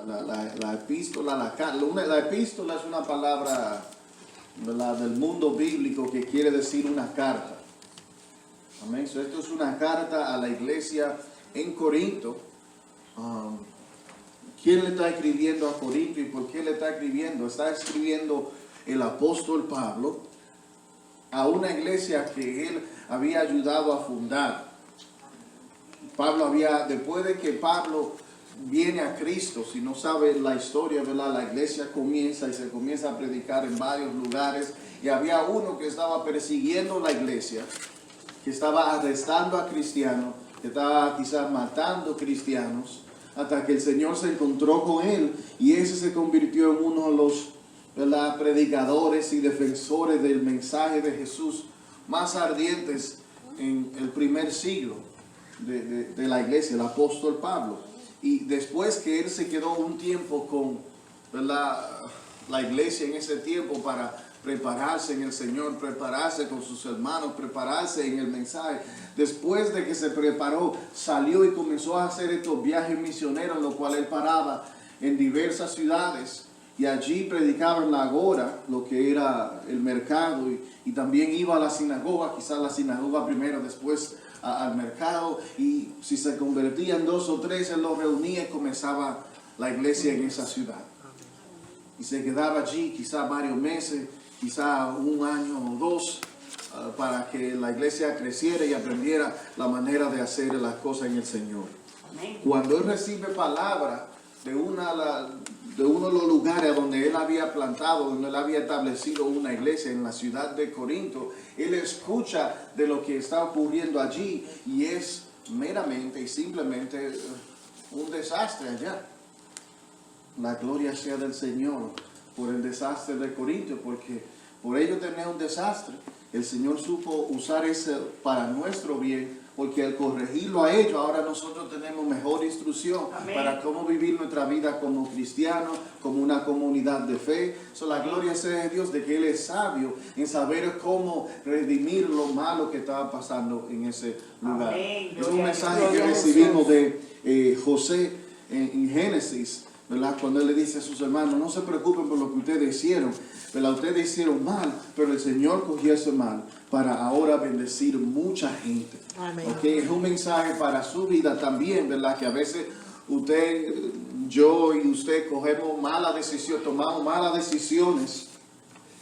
la epístola, la epístola es una palabra, ¿verdad?, del mundo bíblico que quiere decir una carta. Amén. So, esto es una carta a la iglesia en Corinto. ¿Quién le está escribiendo a Corinto y por qué le está escribiendo? Está escribiendo el apóstol Pablo a una iglesia que él había ayudado a fundar. Después de que Pablo viene a Cristo, si no sabe la historia, ¿verdad?, la iglesia comienza y se comienza a predicar en varios lugares, y había uno que estaba persiguiendo la iglesia, que estaba arrestando a cristianos, que estaba quizás matando cristianos, hasta que el Señor se encontró con él, y ese se convirtió en uno de los, ¿verdad?, predicadores y defensores del mensaje de Jesús más ardientes en el primer siglo de la iglesia, el apóstol Pablo. Y después que él se quedó un tiempo con, ¿verdad?, la iglesia en ese tiempo para prepararse en el Señor, prepararse con sus hermanos, prepararse en el mensaje. Después de que se preparó, salió y comenzó a hacer estos viajes misioneros, en los cuales él paraba en diversas ciudades y allí predicaba en la agora, lo que era el mercado, y también iba a la sinagoga, quizás la sinagoga primero, después al mercado, y si se convertían 2 o 3, él los reunía y comenzaba la iglesia en esa ciudad. Y se quedaba allí quizás varios meses, quizás 1 año o 2, para que la iglesia creciera y aprendiera la manera de hacer las cosas en el Señor. Cuando él recibe palabra de uno de los lugares donde él había plantado, donde él había establecido una iglesia en la ciudad de Corinto, él escucha de lo que está ocurriendo allí, y es meramente y simplemente un desastre allá. La gloria sea del Señor por el desastre de Corinto, porque por ello tener un desastre, el Señor supo usar eso para nuestro bien, porque al corregirlo a ellos, ahora nosotros tenemos mejor instrucción. Amén. Para cómo vivir nuestra vida como cristianos, como una comunidad de fe. La gloria sea de Dios, de que Él es sabio en saber cómo redimir lo malo que estaba pasando en ese lugar. Amén. Es un mensaje que recibimos de José en Génesis, ¿verdad?, cuando él le dice a sus hermanos: no se preocupen por lo que ustedes hicieron, ¿verdad?, ustedes hicieron mal, pero el Señor cogió ese mal para ahora bendecir mucha gente. Amén. Okay, es un mensaje para su vida también, ¿verdad?, que a veces usted, yo y usted cogemos malas decisiones, tomamos malas decisiones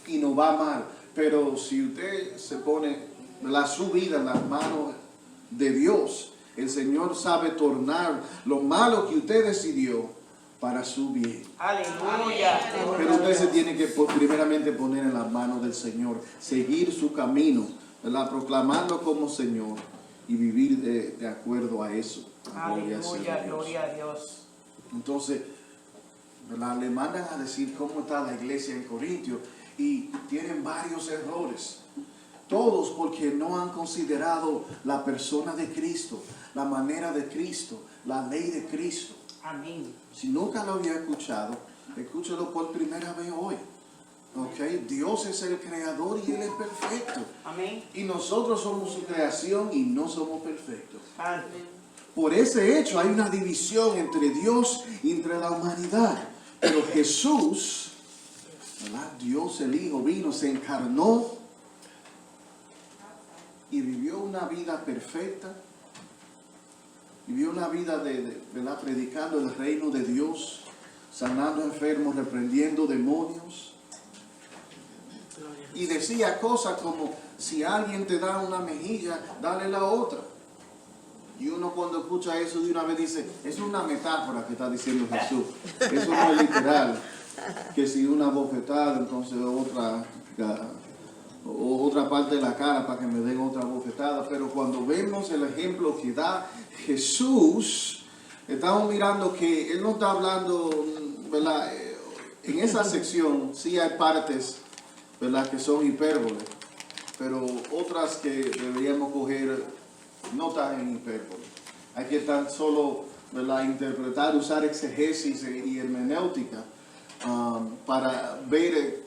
y nos va mal, pero si usted se pone, ¿verdad?, su vida en las manos de Dios, el Señor sabe tornar lo malo que usted decidió para su bien. Aleluya. Pero usted se tiene que primeramente poner en las manos del Señor, seguir su camino, ¿verdad?, proclamarlo como Señor y vivir de acuerdo a eso. Aleluya, gloria a Dios. Entonces, ¿verdad?, le mandan a decir cómo está la iglesia en Corintio, y tienen varios errores. Todos porque no han considerado la persona de Cristo, la manera de Cristo, la ley de Cristo. Amén. Si nunca lo había escuchado, escúchalo por primera vez hoy. Okay. Dios es el creador y Él es perfecto. Amén. Y nosotros somos su creación y no somos perfectos. Amén. Por ese hecho hay una división entre Dios y entre la humanidad. Pero Jesús, ¿verdad?, Dios el Hijo, vino, se encarnó y vivió una vida perfecta. Vivió una vida ¿verdad?, predicando el reino de Dios, sanando enfermos, reprendiendo demonios. Y decía cosas como: si alguien te da una mejilla, dale la otra. Y uno cuando escucha eso de una vez dice: es una metáfora que está diciendo Jesús. Eso no es literal. Que si una bofetada, entonces otra parte de la cara para que me den otra bofetada. Pero cuando vemos el ejemplo que da Jesús, estamos mirando que Él no está hablando, ¿verdad? En esa sección sí hay partes, ¿verdad?, que son hipérboles, pero otras que deberíamos coger no están en hipérbole. Hay que tan solo, ¿verdad?, interpretar, usar exegesis y hermenéutica para ver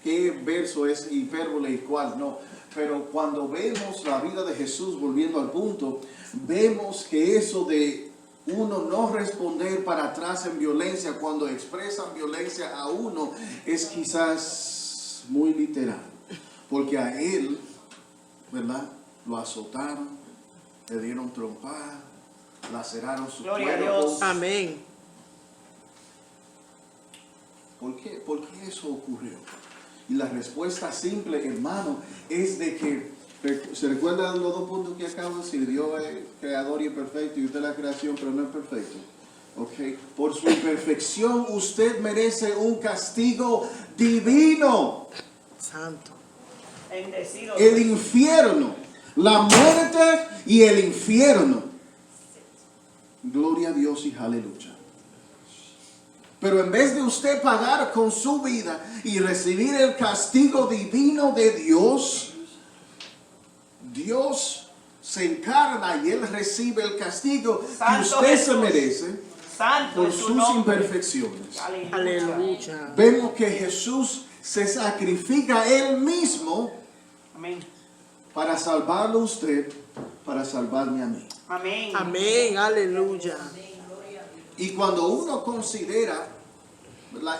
qué verso es hipérbole y cuál no. Pero cuando vemos la vida de Jesús, volviendo al punto, vemos que eso de uno no responder para atrás en violencia cuando expresan violencia a uno es quizás muy literal. Porque a él, ¿verdad? Lo azotaron, le dieron trompada, laceraron su Gloria a cuerpo. Dios. Amén. ¿Por qué eso ocurrió? Y la respuesta simple, hermano, es de que, ¿se recuerdan los dos puntos que acabo de decir? Dios es creador y es perfecto y usted es la creación, pero no es perfecto. Okay. Por su imperfección usted merece un castigo divino. Santo. Bendecido. El infierno, la muerte y el infierno. Gloria a Dios y aleluya. Pero en vez de usted pagar con su vida y recibir el castigo divino de Dios, Dios se encarna y Él recibe el castigo Santo que usted Jesús. se merece Santo por es su sus nombre. imperfecciones. Aleluya. Aleluya. Vemos que Jesús se sacrifica Él mismo Amén. para salvarlo a usted, para salvarme a mí. Amén. Amén. Aleluya. Y cuando uno considera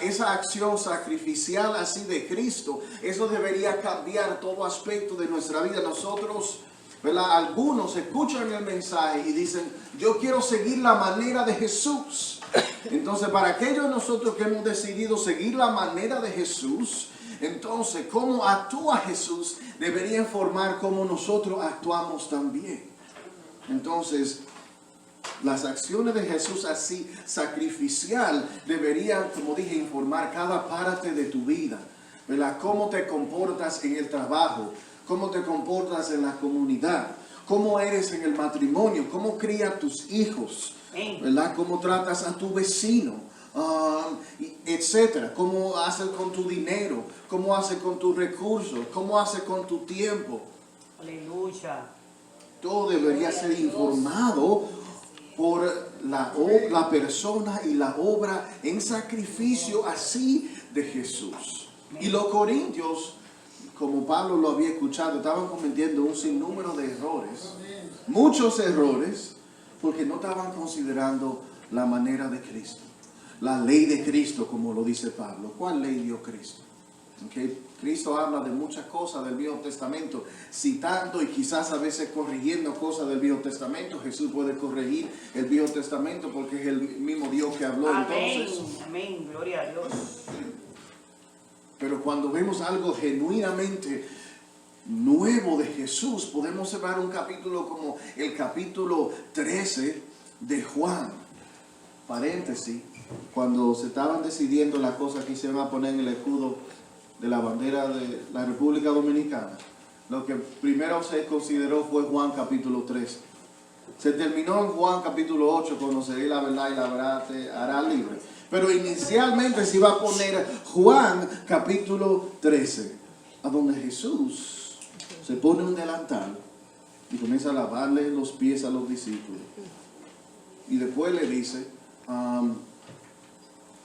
esa acción sacrificial así de Cristo, eso debería cambiar todo aspecto de nuestra vida. Nosotros, ¿verdad? Algunos escuchan el mensaje y dicen, yo quiero seguir la manera de Jesús. Entonces, para aquellos de nosotros que hemos decidido seguir la manera de Jesús, entonces, cómo actúa Jesús debería informar cómo nosotros actuamos también. Entonces, las acciones de Jesús así sacrificial deberían, como dije, informar cada parte de tu vida, ¿verdad? Cómo te comportas en el trabajo, cómo te comportas en la comunidad, cómo eres en el matrimonio, cómo crías tus hijos, ¿verdad? Cómo tratas a tu vecino, etcétera. Cómo haces con tu dinero, cómo haces con tus recursos, cómo haces con tu tiempo. Aleluya. Todo debería ser informado por la persona y la obra en sacrificio así de Jesús. Y los corintios, como Pablo lo había escuchado, estaban cometiendo un sinnúmero de errores, muchos errores, porque no estaban considerando la manera de Cristo, la ley de Cristo, como lo dice Pablo. ¿Cuál ley dio Cristo? Okay. Cristo habla de muchas cosas del Viejo Testamento, citando y quizás a veces corrigiendo cosas del Viejo Testamento. Jesús puede corregir el Viejo Testamento porque es el mismo Dios que habló. Amén. Entonces. Amén. Gloria a Dios. Pero cuando vemos algo genuinamente nuevo de Jesús, podemos observar un capítulo como el capítulo 13 de Juan. Paréntesis, cuando se estaban decidiendo las cosas que se va a poner en el escudo de la bandera de la República Dominicana, lo que primero se consideró fue Juan capítulo 13. Se terminó en Juan capítulo 8, conoceréis la verdad y la verdad te hará libre. Pero inicialmente se iba a poner Juan capítulo 13, a donde Jesús se pone un delantal y comienza a lavarle los pies a los discípulos. Y después le dice,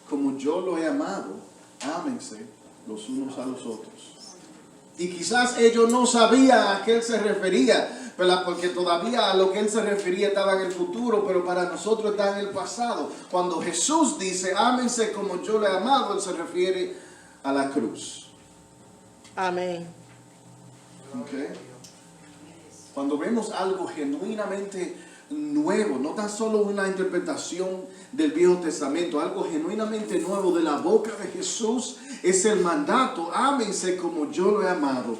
como yo lo he amado, ámense los unos a los otros. Y quizás ellos no sabían a qué él se refería, ¿verdad? Porque todavía a lo que él se refería estaba en el futuro, pero para nosotros está en el pasado. Cuando Jesús dice, ámense como yo le he amado, él se refiere a la cruz. Amén. Okay. Cuando vemos algo genuinamente nuevo, no tan solo una interpretación del Viejo Testamento, algo genuinamente nuevo de la boca de Jesús, es el mandato, ámense como yo lo he amado.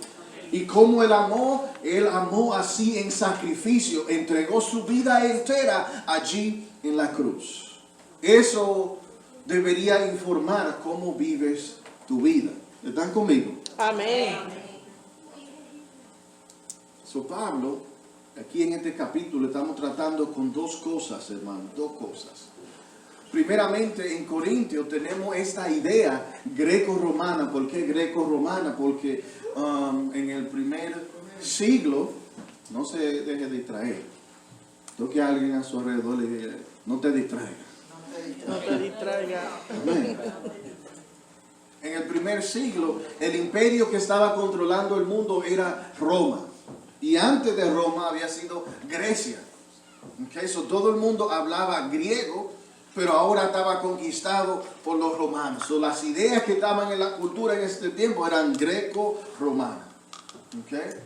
Y como él amó así en sacrificio, entregó su vida entera allí en la cruz. Eso debería informar cómo vives tu vida. ¿Están conmigo? Amén. So, Pablo, aquí en este capítulo estamos tratando con dos cosas, hermano, dos cosas. Primeramente, en Corintios tenemos esta idea greco-romana. ¿Por qué greco-romana? Porque en el primer siglo, no se deje distraer. Toque a alguien a su alrededor y diga, no te distraigas. No te distraigas. Amén. En el primer siglo, el imperio que estaba controlando el mundo era Roma. Y antes de Roma había sido Grecia. Okay, so todo el mundo hablaba griego, pero ahora estaba conquistado por los romanos. So las ideas que estaban en la cultura en este tiempo eran greco-romanas. Okay.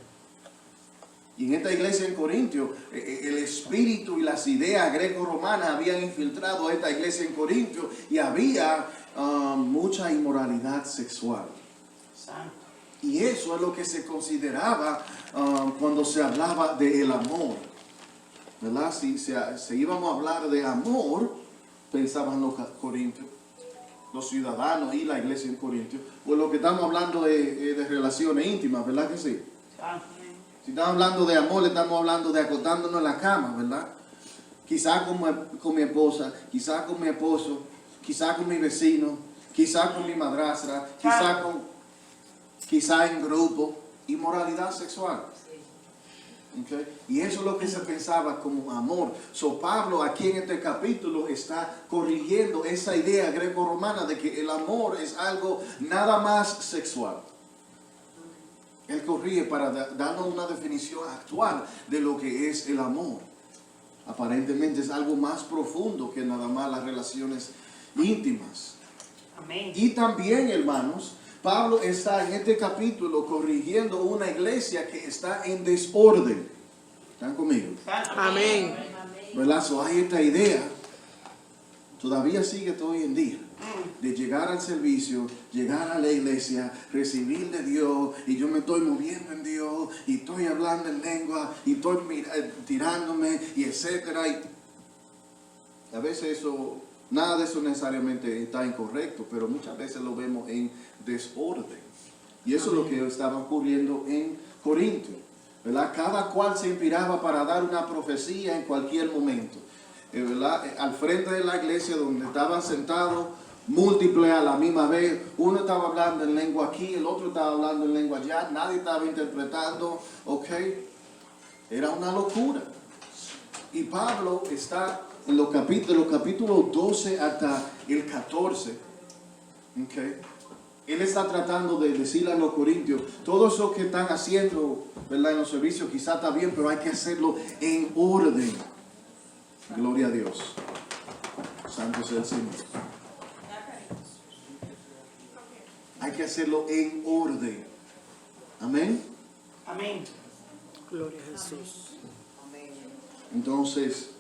Y en esta iglesia en Corintio, el espíritu y las ideas greco-romanas habían infiltrado a esta iglesia en Corintio y había mucha inmoralidad sexual. Santo. Y eso es lo que se consideraba cuando se hablaba del amor. ¿Verdad? Si íbamos a hablar de amor, pensaban los corintios, los ciudadanos y la iglesia en Corintio. Pues lo que estamos hablando de relaciones íntimas, ¿verdad que sí? Santo. Si estamos hablando de amor, le estamos hablando de acostándonos en la cama, ¿verdad? Quizás con mi esposa, quizás con mi esposo, quizás con mi vecino, quizás con mi madrastra, quizás en grupo. Inmoralidad sexual. Okay. Y eso es lo que se pensaba como amor. So Pablo aquí en este capítulo está corrigiendo esa idea greco-romana de que el amor es algo nada más sexual. Él corrige para darnos una definición actual de lo que es el amor. Aparentemente es algo más profundo que nada más las relaciones íntimas. Amén. Y también, hermanos, Pablo está en este capítulo corrigiendo una iglesia que está en desorden. ¿Están conmigo? Santo. Amén. ¿Verdad? So, hay esta idea, todavía sigue todo hoy en día, de llegar al servicio, llegar a la iglesia, recibir de Dios, y yo me estoy moviendo en Dios, y estoy hablando en lengua, y estoy tirándome, y etcétera. Y a veces nada de eso necesariamente está incorrecto, pero muchas veces lo vemos en desorden. Y eso es lo que estaba ocurriendo en Corintio, ¿verdad? Cada cual se inspiraba para dar una profecía en cualquier momento, ¿verdad? Al frente de la iglesia donde estaban sentados múltiples a la misma vez, uno estaba hablando en lengua aquí, el otro estaba hablando en lengua allá, nadie estaba interpretando, ¿ok? Era una locura. Y Pablo está en los capítulos 12 hasta el 14, ¿ok? Él está tratando de decirle a los corintios, todo eso que están haciendo, ¿verdad? En los servicios quizás está bien, pero hay que hacerlo en orden. Gloria a Dios. Santo sea el Señor. Hay que hacerlo en orden. Amén. Amén. Gloria a Jesús. Entonces,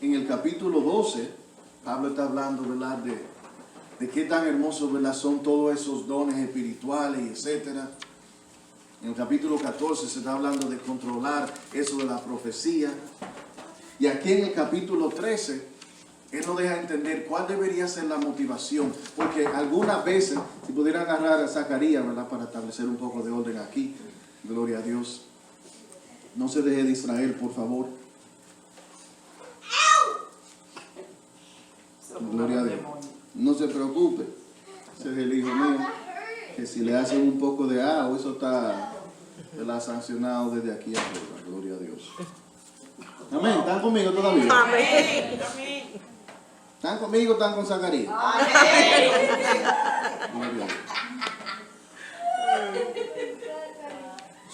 en el capítulo 12, Pablo está hablando, ¿verdad? De qué tan hermosos, ¿verdad? Son todos esos dones espirituales y etcétera. En el capítulo 14 se está hablando de controlar eso de la profecía. Y aquí en el capítulo 13, él nos deja entender cuál debería ser la motivación. Porque algunas veces, si pudieran agarrar a Zacarías, ¿verdad? Para establecer un poco de orden aquí. Gloria a Dios. No se deje distraer, por favor. Gloria a Dios. No se preocupe. Ese es el hijo mío. Que si le hacen un poco de agua, eso está sancionado desde aquí arriba. Gloria a Dios. Amén. ¿Están conmigo todavía? Amén. Amén. ¿Están conmigo o están con Zacarías? Amén. Gloria a Dios.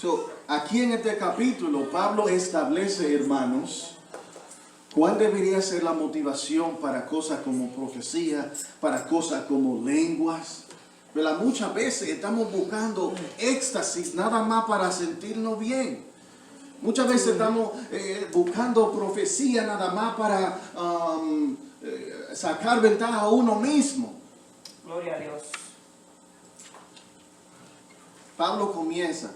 So, aquí en este capítulo, Pablo establece, hermanos, cuál debería ser la motivación para cosas como profecía, para cosas como lenguas. ¿Verdad? Muchas veces estamos buscando éxtasis nada más para sentirnos bien. Muchas veces estamos buscando profecía nada más para sacar ventaja a uno mismo. Gloria a Dios. Pablo comienza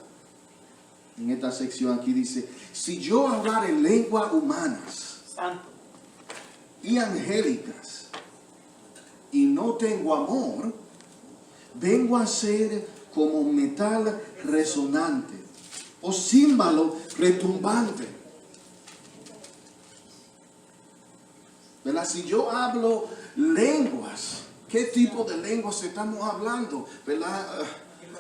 en esta sección aquí, dice, si yo hablar en lenguas humanas Santo. y angélicas y no tengo amor, vengo a ser como metal resonante o címbalo retumbante. ¿Verdad? Si yo hablo lenguas, ¿qué tipo de lenguas estamos hablando? ¿Verdad?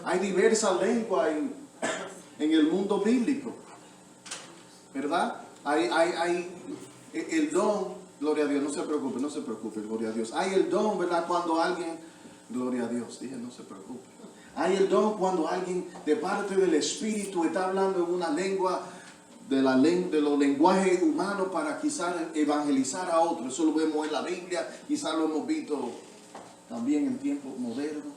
Hay diversas lenguas en el mundo bíblico, ¿verdad? Hay el don, gloria a Dios, no se preocupe, gloria a Dios. Hay el don, ¿verdad? Cuando alguien, gloria a Dios, dije no se preocupe. Hay el don cuando alguien de parte del Espíritu está hablando en una lengua de los lenguajes humanos para quizás evangelizar a otros. Eso lo vemos en la Biblia, quizás lo hemos visto también en tiempos modernos.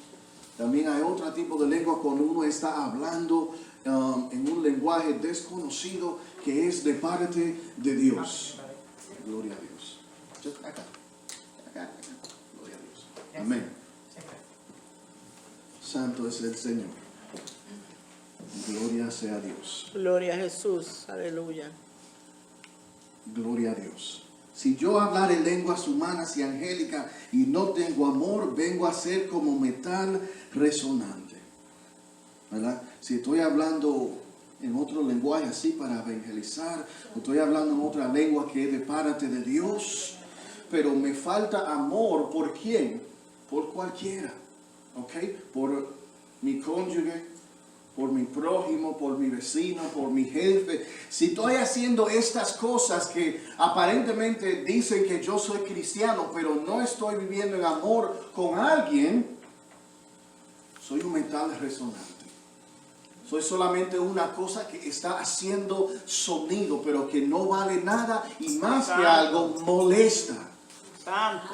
También hay otro tipo de lengua cuando uno está hablando en un lenguaje desconocido que es de parte de Dios. Gloria a Dios. Acá. Gloria a Dios. Amén. Santo es el Señor. Gloria sea a Dios. Gloria a Jesús. Aleluya. Gloria a Dios. Si yo hablar en lenguas humanas y angélicas y no tengo amor, vengo a ser como metal resonante. ¿Verdad? Si estoy hablando en otro lenguaje así para evangelizar, o estoy hablando en otra lengua que es de parte de Dios, pero me falta amor, ¿por quién? Por cualquiera. ¿Ok? Por mi cónyuge, por mi prójimo, por mi vecino, por mi jefe. Si estoy haciendo estas cosas que aparentemente dicen que yo soy cristiano, pero no estoy viviendo en amor con alguien, soy un metal resonante. Soy solamente una cosa que está haciendo sonido, pero que no vale nada y más que algo molesta. Santo.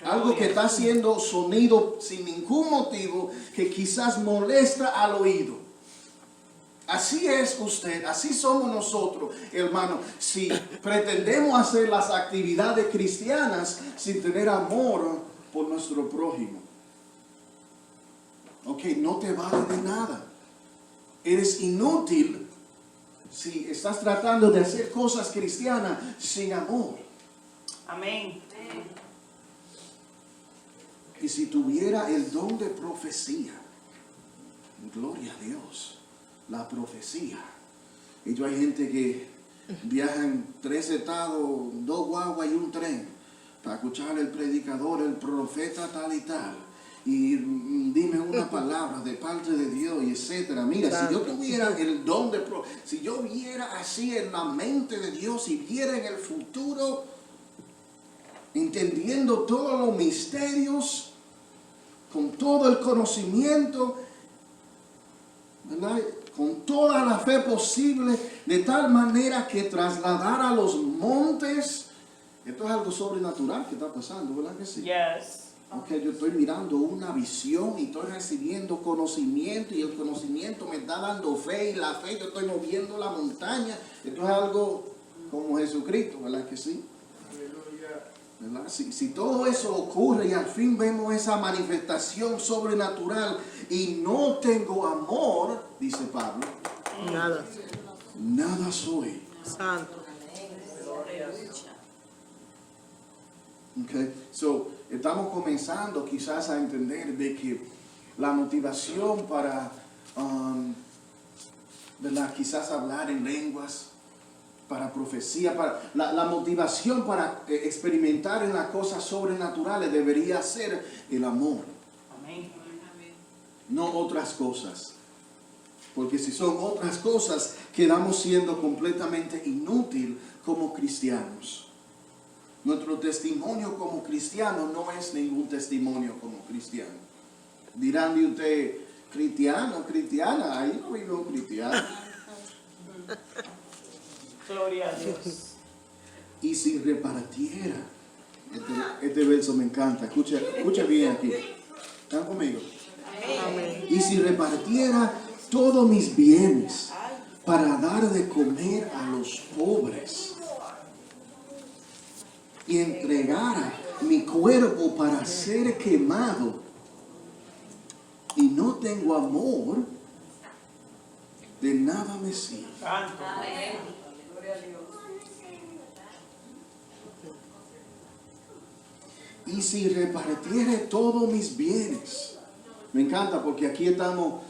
Algo que está haciendo sonido sin ningún motivo que quizás molesta al oído. Así es usted, así somos nosotros, hermano. Si pretendemos hacer las actividades cristianas sin tener amor por nuestro prójimo, ok, no te vale de nada. Eres inútil si estás tratando de hacer cosas cristianas sin amor. Amén. Y si tuviera el don de profecía, gloria a Dios, la profecía. Y hay gente que viaja en 3 estados, 2 guaguas y un tren para escuchar al predicador, el profeta tal y tal. Y dime una palabra de parte de Dios y etcétera. Mira, si yo tuviera el don de profecía, si yo viera así en la mente de Dios y viera en el futuro, entendiendo todos los misterios, con todo el conocimiento, ¿verdad? Con toda la fe posible, de tal manera que trasladar a los montes, esto es algo sobrenatural que está pasando, ¿verdad que sí? Yes. Ok, yo estoy mirando una visión y estoy recibiendo conocimiento y el conocimiento me está dando fe y la fe yo estoy moviendo la montaña. Esto es algo como Jesucristo, ¿verdad que sí? ¿Verdad? Si todo eso ocurre y al fin vemos esa manifestación sobrenatural y no tengo amor, dice Pablo, nada soy. Santo. Okay. So, estamos comenzando quizás a entender de que la motivación para ¿verdad? Quizás hablar en lenguas, para profecía, para la motivación para experimentar en las cosas sobrenaturales debería ser el amor. Amén. No otras cosas. Porque si son otras cosas, quedamos siendo completamente inútil como cristianos. Nuestro testimonio como cristiano no es ningún testimonio como cristiano. Dirán de usted, cristiano, cristiana, ahí no vive un cristiano. Gloria a Dios. Y si repartiera, este verso me encanta, escucha bien aquí. ¿Están conmigo? Amén. Y si repartiera todos mis bienes para dar de comer a los pobres y entregara mi cuerpo para ser quemado y no tengo amor, de nada me sirve. Santo. Y si repartiere todos mis bienes. Me encanta porque aquí estamos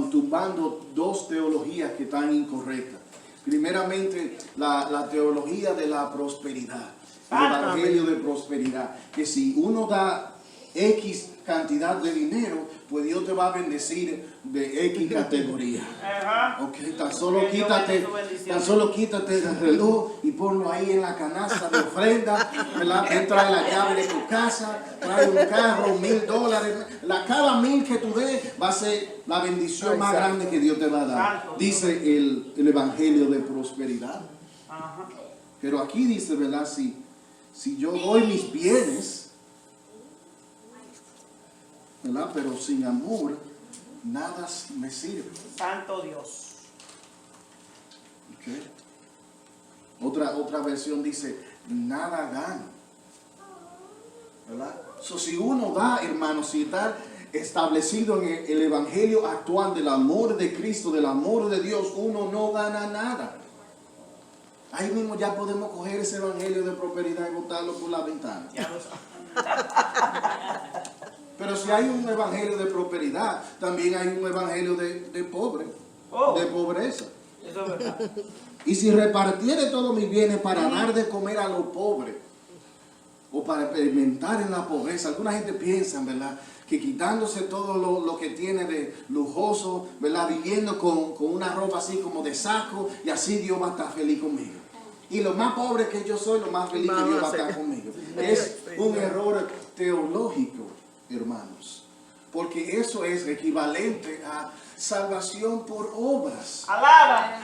tumbando 2 teologías que están incorrectas. Primeramente, la teología de la prosperidad. El evangelio de prosperidad. Que si uno da X cantidad de dinero, pues Dios te va a bendecir de X categoría. Ajá. Ok, Que Dios mande su bendición. tan solo quítate el reloj y ponlo ahí en la canasta de ofrenda, ¿verdad? Ven, trae la llave de tu casa, trae un carro, $1,000. Cada 1,000 que tú des va a ser la bendición más grande que Dios te va a dar. Santo. Dice el Evangelio de prosperidad. Ajá. Pero aquí dice, ¿verdad? Si yo doy mis bienes, ¿verdad? Pero sin amor, nada me sirve. Santo Dios. Okay. Otra versión dice, nada gana. ¿Verdad? Si uno da, hermanos, si está establecido en el evangelio actual del amor de Cristo, del amor de Dios, uno no gana nada. Ahí mismo ya podemos coger ese evangelio de prosperidad y botarlo por la ventana. Ya lo sabes. Pero si hay un evangelio de prosperidad, también hay un evangelio de pobre, Oh. de pobreza. Eso es verdad. Y si repartiere todos mis bienes para dar de comer a los pobres, o para experimentar en la pobreza, alguna gente piensa, ¿verdad?, que quitándose todo lo que tiene de lujoso, ¿verdad?, viviendo con una ropa así como de saco, y así Dios va a estar feliz conmigo. Y lo más pobre que yo soy, lo más feliz que Dios va a estar conmigo. Es un error teológico, hermanos, porque eso es equivalente a salvación por obras. Alaba.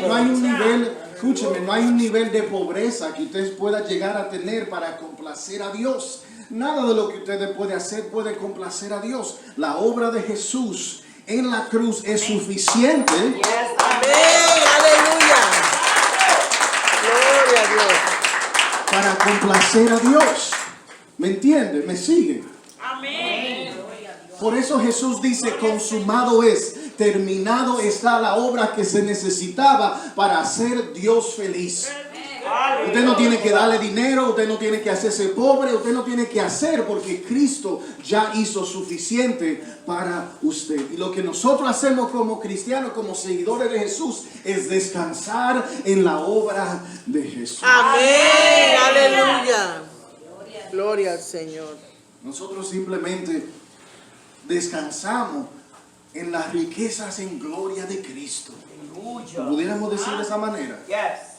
No hay un nivel, escúcheme, no hay un nivel de pobreza que usted pueda llegar a tener para complacer a Dios. Nada de lo que usted puede hacer puede complacer a Dios. La obra de Jesús en la cruz es suficiente Yes, Amén. Aleluya. Gloria a Dios. para complacer a Dios. ¿Me entiende? ¿Me sigue? Amén. Por eso Jesús dice, consumado es, terminado está la obra que se necesitaba para hacer Dios feliz. Usted no tiene que darle dinero, usted no tiene que hacerse pobre, usted no tiene que hacer, porque Cristo ya hizo suficiente para usted. Y lo que nosotros hacemos como cristianos, como seguidores de Jesús, es descansar en la obra de Jesús. Amén. Aleluya. Gloria al Señor. Nosotros simplemente descansamos en las riquezas en gloria de Cristo. ¿Lo Aleluya. pudiéramos decir de esa manera? Yes.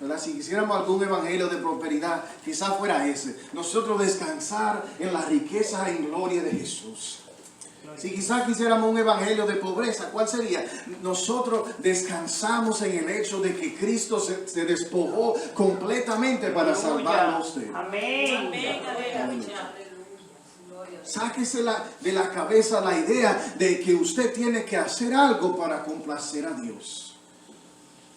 ¿Verdad? Si quisiéramos algún evangelio de prosperidad, quizás fuera ese. Nosotros descansar en la riqueza en gloria de Jesús. Si quizás quisiéramos un evangelio de pobreza, ¿cuál sería? Nosotros descansamos en el hecho de que Cristo se despojó completamente para salvarlo a usted. Amén. Sáquese de la cabeza la idea de que usted tiene que hacer algo para complacer a Dios.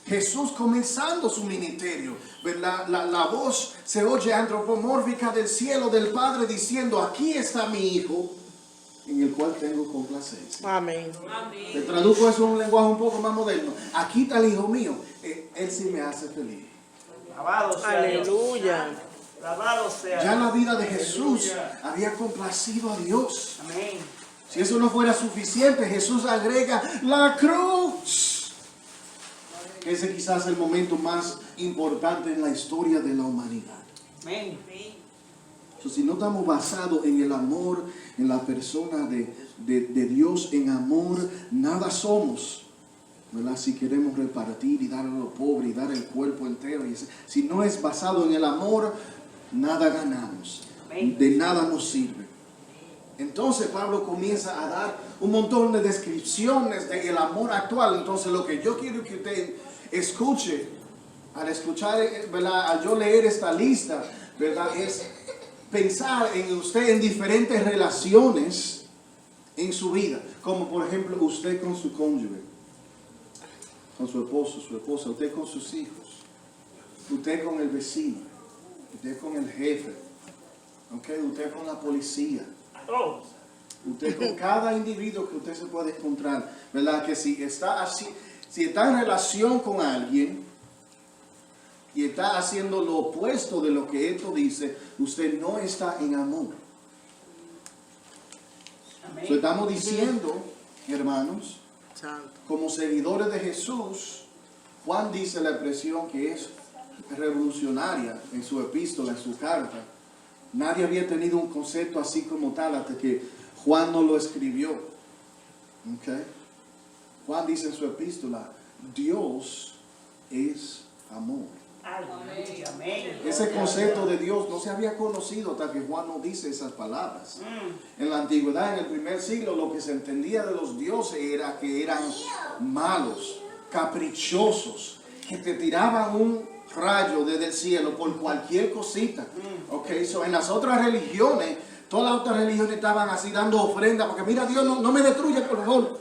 Jesús comenzando su ministerio, la voz se oye antropomórfica del cielo del Padre diciendo, aquí está mi Hijo, en el cual tengo complacencia. Amén. Le traduzco eso en un lenguaje un poco más moderno. Aquí está el Hijo mío, Él sí me hace feliz. Alabado sea Dios. Aleluya. Alabado sea Ya Dios. la vida de Jesús había complacido a Dios. Amén. Si eso no fuera suficiente, Jesús agrega la cruz. Ese quizás es el momento más importante en la historia de la humanidad. Amén. Si no estamos basados en el amor, en la persona de Dios, en amor, nada somos. ¿Verdad? Si queremos repartir y dar a los pobres y dar el cuerpo entero. Si no es basado en el amor, nada ganamos. De nada nos sirve. Entonces Pablo comienza a dar un montón de descripciones del amor actual. Entonces lo que yo quiero que usted escuche, al escuchar, ¿verdad?, al yo leer esta lista, ¿verdad?, es pensar en usted en diferentes relaciones en su vida. Como por ejemplo usted con su cónyuge, con su esposo, su esposa, usted con sus hijos, usted con el vecino, usted con el jefe, ¿okay?, usted con la policía. Oh. Usted con cada individuo que usted se puede encontrar, ¿verdad? Que si está así, si está en relación con alguien y está haciendo lo opuesto de lo que esto dice, usted no está en amor. Amén. So, estamos diciendo, hermanos, Santo. como seguidores de Jesús, Juan dice la expresión que es revolucionaria en su epístola, en su carta. Nadie había tenido un concepto así como tal hasta que Juan no lo escribió. Okay. Juan dice en su epístola, Dios es amor. Aleluya. Amén. Ese concepto de Dios no se había conocido hasta que Juan nos dice esas palabras. En la antigüedad, en el primer siglo, lo que se entendía de los dioses era que eran malos, caprichosos, que te tiraban un rayo desde el cielo por cualquier cosita. Okay, so en las otras religiones, todas las otras religiones estaban así dando ofrendas, porque mira, Dios no me destruya, por favor.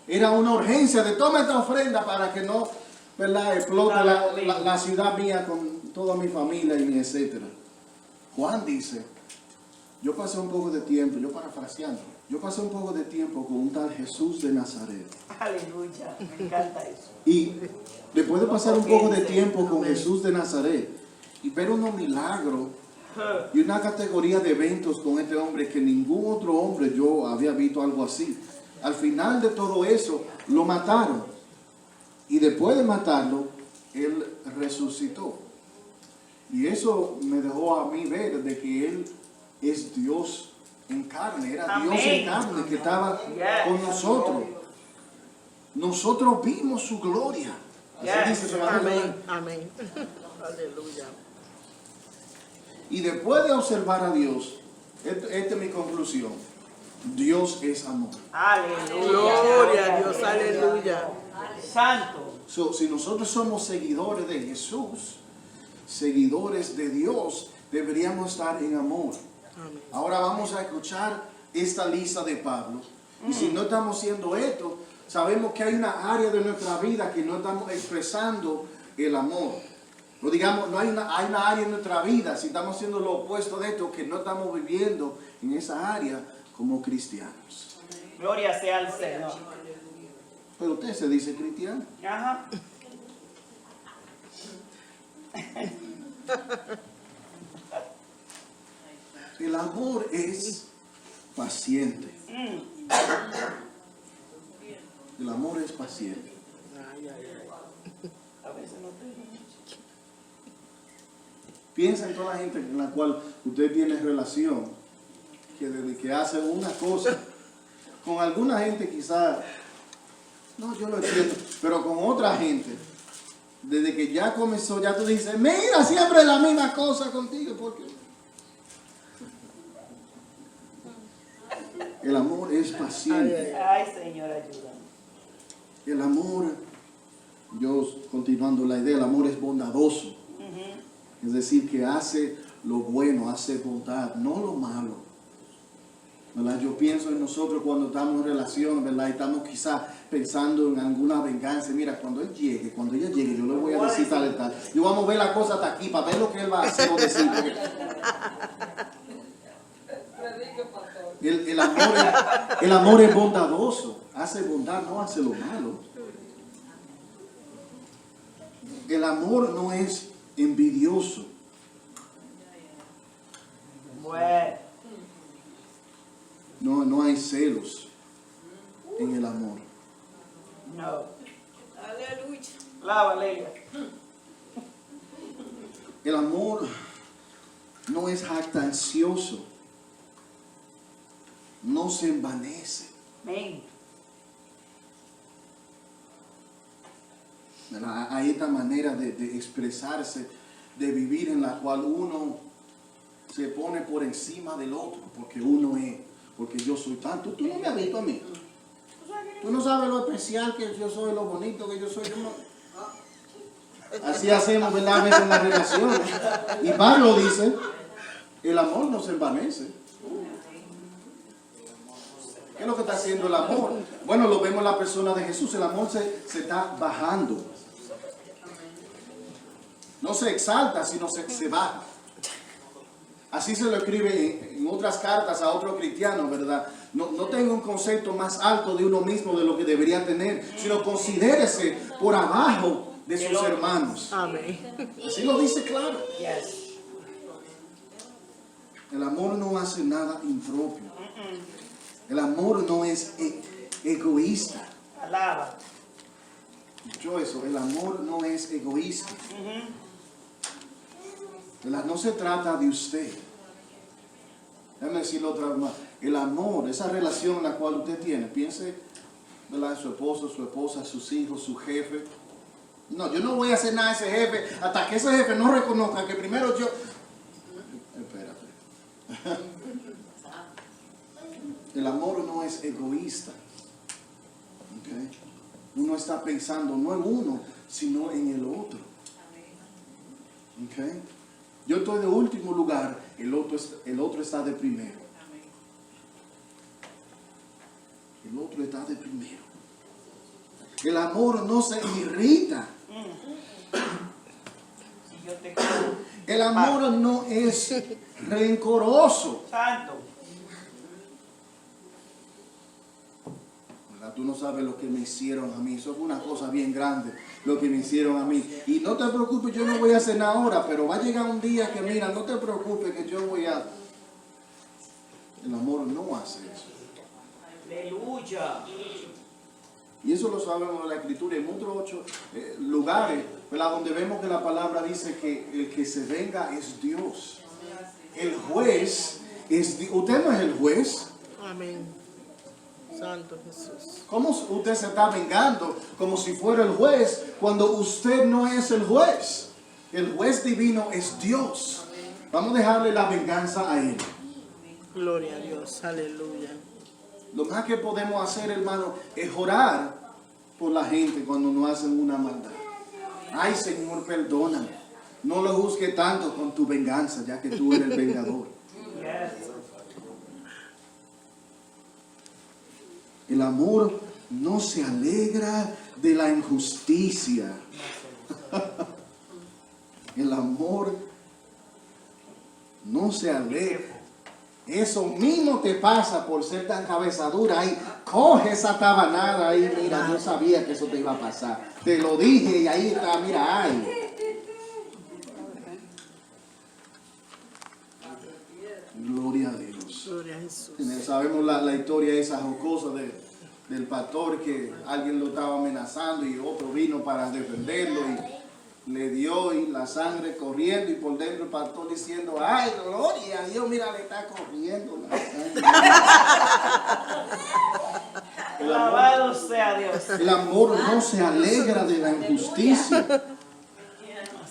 Era una urgencia de toma esta ofrenda para que no, ¿verdad?, explote la ciudad mía con toda mi familia y mi etcétera. Juan dice, yo pasé un poco de tiempo, yo parafraseando, yo pasé un poco de tiempo con un tal Jesús de Nazaret. Aleluya. Me encanta eso. Y después de pasar un poco de tiempo con Jesús de Nazaret y ver unos milagros y una categoría de eventos con este hombre que ningún otro hombre yo había visto algo así. Al final de todo eso, lo mataron. Y después de matarlo, él resucitó. Y eso me dejó a mí ver de que él es Dios en carne. Era Amén. Dios en carne que estaba con nosotros. Nosotros vimos su gloria. Así dice su evangelio. Amén. Amén. Aleluya. Y después de observar a Dios, esta es mi conclusión. Dios es amor. Aleluya. Gloria a Dios. Aleluya. Santo. So, si nosotros somos seguidores de Jesús, seguidores de Dios, deberíamos estar en amor. Amén. Ahora vamos a escuchar esta lista de Pablo. Y si no estamos haciendo esto, sabemos que hay una área de nuestra vida que no estamos expresando el amor. No digamos, hay una área en nuestra vida, si estamos haciendo lo opuesto de esto, que no estamos viviendo en esa área como cristianos. Gloria sea al Señor. Pero usted se dice cristiano. Ajá. El amor es paciente. El amor es paciente. Ay, ay, ay. A veces no tengo. Piensa en toda la gente con la cual usted tiene relación, que desde que hacen una cosa, con alguna gente quizás, no, yo lo entiendo, pero con otra gente, desde que ya comenzó, ya tú dices, mira, siempre la misma cosa contigo, porque el amor es paciente. Ay, Señor, ayúdame. El amor, yo continuando la idea, el amor es bondadoso. Es decir, que hace lo bueno, hace bondad, no lo malo. ¿Verdad? Yo pienso en nosotros cuando estamos en relación, ¿verdad? Y estamos quizás pensando en alguna venganza. Mira, cuando ella llegue, yo le voy a decir tal y tal. Y vamos a ver la cosa hasta aquí para ver lo que él va a hacer o decir. El amor es bondadoso, hace bondad, no hace lo malo. El amor no es envidioso. Bueno. No hay celos en el amor. No. Aleluya. Lava, aleluya. El amor no es jactancioso. No se envanece. Amén. Hay esta manera de expresarse, de vivir en la cual uno se pone por encima del otro, porque yo soy tanto. Tú no me has visto a mí. Tú no sabes lo especial que yo soy, lo bonito que yo soy. Así hacemos, ¿verdad? A veces en las relaciones. Y Pablo dice, el amor no se envanece. ¿Qué es lo que está haciendo el amor? Bueno, lo vemos en la persona de Jesús. El amor se está bajando. No se exalta, sino se baja. Así se lo escribe en otras cartas a otros cristianos, ¿verdad? No tenga un concepto más alto de uno mismo de lo que debería tener, sino considérese por abajo de sus hermanos. Amén. Así lo dice claro. Yes. El amor no hace nada impropio. El amor no es egoísta. Alaba. Dicho eso, el amor no es egoísta. ¿verdad? No se trata de usted. Déjame decirlo otra vez más. El amor, esa relación en la cual usted tiene, piense, ¿verdad? Su esposo, su esposa, sus hijos, su jefe. No, yo no voy a hacer nada a ese jefe hasta que ese jefe no reconozca que primero yo... Espérate. El amor no es egoísta. ¿Okay? Uno está pensando no en uno, sino en el otro. ¿Okay? Yo estoy de último lugar, el otro está de primero. El otro está de primero. El amor no se irrita. El amor no es rencoroso. Santo. Tú no sabes lo que me hicieron a mí. Eso fue una cosa bien grande, lo que me hicieron a mí. Y no te preocupes, yo no voy a hacer nada ahora, pero va a llegar un día que, mira, no te preocupes que yo voy a... El amor no hace eso. Aleluya. Y eso lo sabemos de la Escritura. En muchos lugares, ¿verdad?, donde vemos que la palabra dice que el que se venga es Dios. El juez es Dios. Usted no es el juez. Amén. Santo Jesús. ¿Cómo usted se está vengando como si fuera el juez cuando usted no es el juez? El juez divino es Dios. Vamos a dejarle la venganza a Él. Gloria a Dios. Aleluya. Lo más que podemos hacer, hermano, es orar por la gente cuando nos hacen una maldad. Ay, Señor, perdóname. No lo juzgue tanto con tu venganza, ya que tú eres el vengador. Yes. El amor no se alegra de la injusticia. El amor no se alegra. Eso mismo te pasa por ser tan cabezadura. Ahí, coge esa tabanada ahí. Mira, yo sabía que eso te iba a pasar. Te lo dije y ahí está, mira, ay. Gloria a Dios. Gloria a Jesús. Sabemos la historia esa jocosa del pastor que alguien lo estaba amenazando y otro vino para defenderlo y le dio y la sangre corriendo y por dentro el pastor diciendo, ay, gloria a Dios, mira, le está corriendo la sangre. Alabado sea Dios. El amor no se alegra de la injusticia,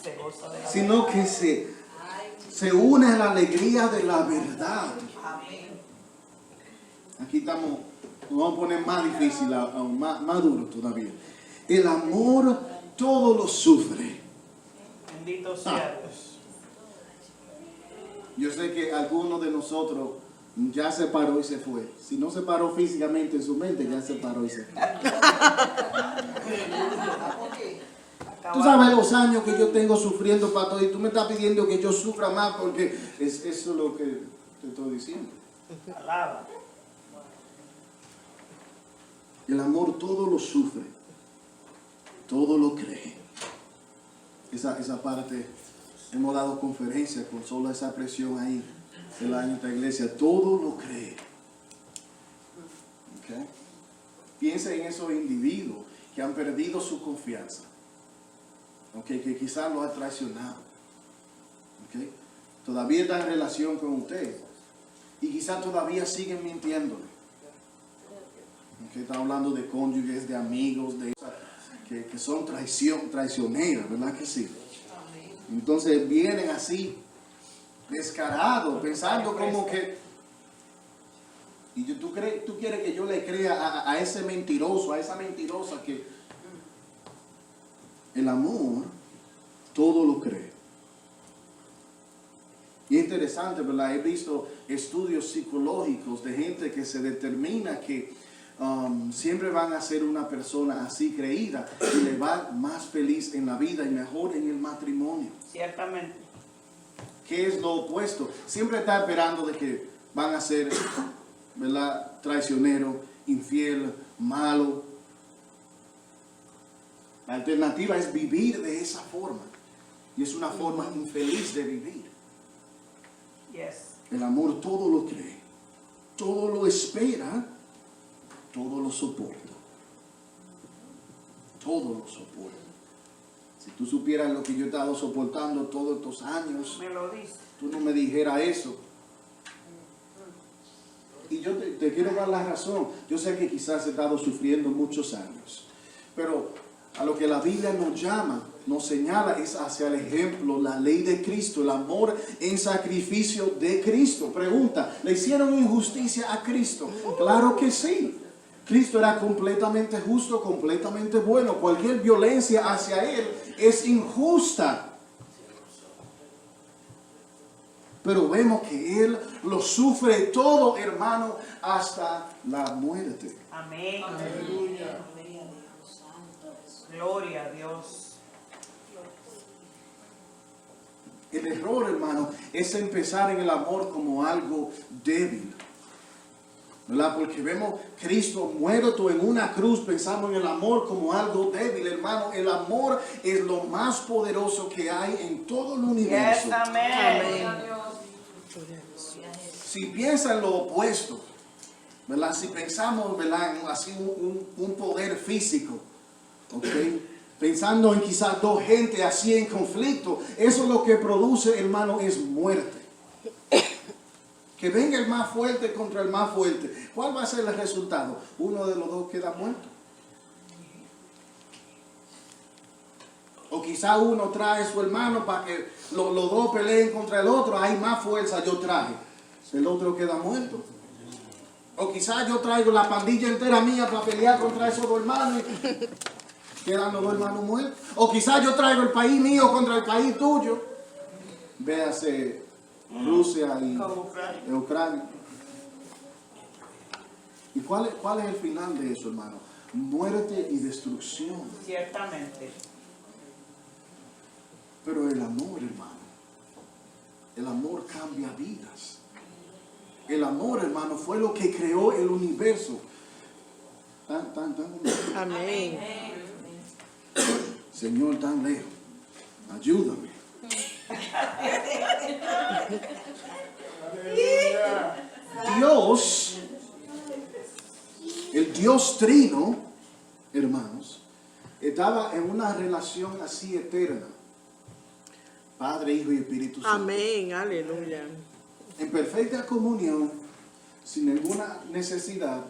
Se goza de la sino que se une a la alegría de la verdad. Aquí estamos, nos vamos a poner más difícil, aún más duro todavía. El amor todo lo sufre. Bendito sea Dios. Yo sé que alguno de nosotros ya se paró y se fue. Si no se paró físicamente en su mente, ya se paró y se fue. Tú sabes los años que yo tengo sufriendo, pastor, y tú me estás pidiendo que yo sufra más porque eso es lo que te estoy diciendo. Alaba. El amor todo lo sufre, todo lo cree. Esa parte, hemos dado conferencias con solo esa presión ahí en la iglesia, todo lo cree. ¿Okay? Piensa en esos individuos que han perdido su confianza, ¿okay?, que quizás lo ha traicionado, ¿okay?, todavía está en relación con usted y quizás todavía siguen mintiéndole. Que está hablando de cónyuges, de amigos, que son traicioneras, ¿verdad que sí? Entonces vienen así, descarados, pensando como que... Y tú quieres que yo le crea a ese mentiroso, a esa mentirosa que... El amor todo lo cree. Y es interesante, ¿verdad? He visto estudios psicológicos de gente que se determina que siempre van a ser una persona así creída y le va más feliz en la vida y mejor en el matrimonio. Ciertamente. ¿Qué es lo opuesto? Siempre está esperando de que van a ser, ¿verdad?, traicionero, infiel, malo. La alternativa es vivir de esa forma. Y es una forma infeliz de vivir. Yes. El amor todo lo cree, todo lo espera, todo lo soporta. Todo lo soporta. Si tú supieras lo que yo he estado soportando todos estos años, Me lo dice. tú no me dijeras eso. Y yo te quiero dar la razón. Yo sé que quizás he estado sufriendo muchos años, pero a lo que la Biblia nos llama, nos señala, es hacia el ejemplo, la ley de Cristo, el amor en sacrificio de Cristo. Pregunta, ¿le hicieron injusticia a Cristo? Claro que sí. Cristo era completamente justo, completamente bueno. Cualquier violencia hacia Él es injusta. Pero vemos que Él lo sufre todo, hermano, hasta la muerte. Amén. Aleluya. Gloria a Dios. El error, hermano, es empezar en el amor como algo débil, ¿verdad? Porque vemos Cristo muerto en una cruz, pensamos en el amor como algo débil, hermano. El amor es lo más poderoso que hay en todo el universo. Yes, amén. Si piensa en lo opuesto, ¿verdad? Si pensamos, ¿verdad?, en así un poder físico, ¿ok? Pensando en quizás dos gente así en conflicto, eso lo que produce, hermano, es muerte. Que venga el más fuerte contra el más fuerte. ¿Cuál va a ser el resultado? Uno de los dos queda muerto. O quizá uno trae a su hermano para que los dos peleen contra el otro. Hay más fuerza, yo traje. El otro queda muerto. O quizá yo traigo la pandilla entera mía para pelear contra esos dos hermanos. Quedan los dos hermanos muertos. O quizás yo traigo el país mío contra el país tuyo. Véase Rusia y Ucrania. ¿Y cuál es el final de eso, hermano? Muerte y destrucción. Ciertamente. Pero el amor, hermano, el amor cambia vidas. El amor, hermano, fue lo que creó el universo. Amén. Señor, tan lejos, ayúdame. Dios, el Dios trino, hermanos, estaba en una relación así eterna. Padre, Hijo y Espíritu Santo. Amén. Aleluya. En perfecta comunión, sin ninguna necesidad,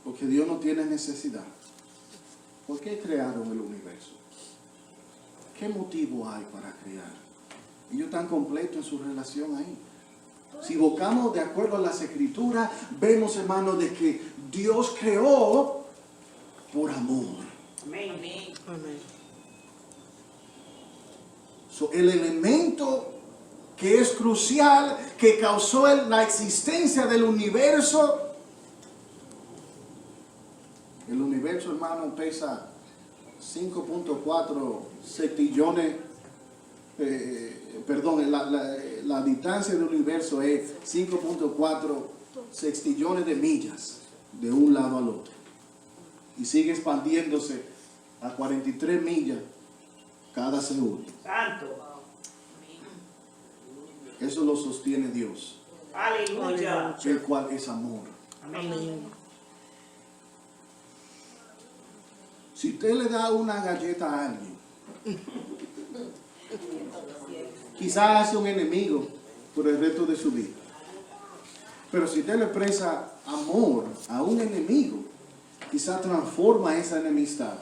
porque Dios no tiene necesidad. ¿Por qué crearon el universo? ¿Qué motivo hay para crear? Ellos están completos en su relación ahí. Si buscamos de acuerdo a las Escrituras, vemos, hermanos, de que Dios creó por amor. Amén. Amén. So, el elemento que es crucial, que causó la existencia del universo. El universo, hermano, pesa 5.4 septillones. La distancia del universo es 5.4 sextillones de millas de un lado al otro. Y sigue expandiéndose a 43 millas cada segundo. Santo. Eso lo sostiene Dios, Aleluya. el cual es amor. Amén. Amén. Si usted le da una galleta a alguien, quizás hace un enemigo por el resto de su vida. Pero si usted le expresa amor a un enemigo, quizás transforma esa enemistad